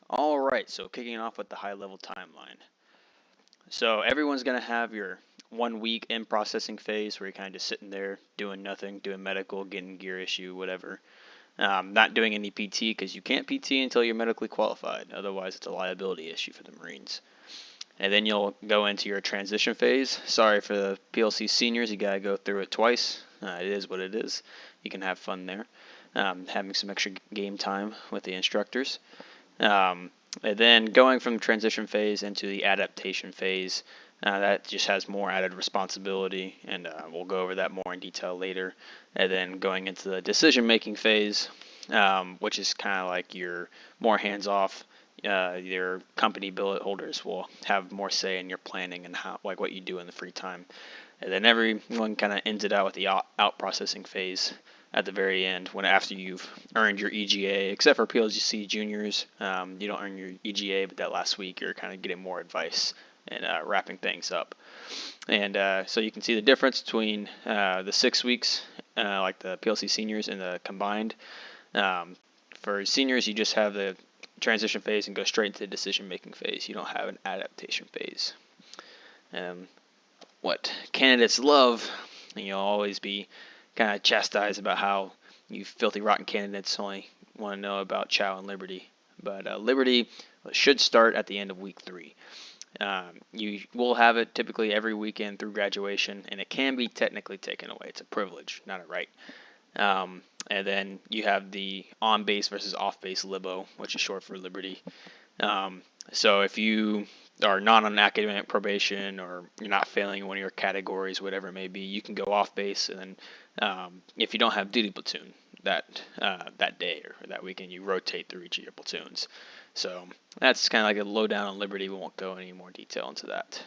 All right, so kicking off with the high level timeline. So everyone's going to have your 1 week in processing phase where you're kind of just sitting there doing nothing, doing medical, getting gear issue, whatever. Not doing any PT because you can't PT until you're medically qualified. Otherwise, it's a liability issue for the Marines. And then you'll go into your transition phase. Sorry for the PLC seniors, you got to go through it twice. It is what it is. You can have fun there, having some extra game time with the instructors. And then going from transition phase into the adaptation phase, that just has more added responsibility, and we'll go over that more in detail later. And then going into the decision-making phase, which is kind of like your more hands-off. Your company billet holders will have more say in your planning and how, like what you do in the free time. And then everyone kind of ends it out with the out processing phase at the very end, when after you've earned your EGA, except for PLC juniors, you don't earn your EGA, but that last week you're kind of getting more advice and wrapping things up. And so you can see the difference between the 6 weeks, like the PLC seniors, and the combined. For seniors, you just have the transition phase and go straight into the decision-making phase. You don't have an adaptation phase. What candidates love, and you'll always be kind of chastised about how you filthy rotten candidates only want to know about Chow and Liberty. But Liberty should start at the end of week 3. You will have it typically every weekend through graduation, and it can be technically taken away. It's a privilege, not a right. And then you have the on-base versus off-base libo, which is short for Liberty. So if you are not on academic probation or you're not failing in one of your categories, whatever it may be, you can go off base, and then if you don't have duty platoon that day or that weekend, you rotate through each of your platoons. So that's kind of like a lowdown on Liberty. We won't go any more detail into that.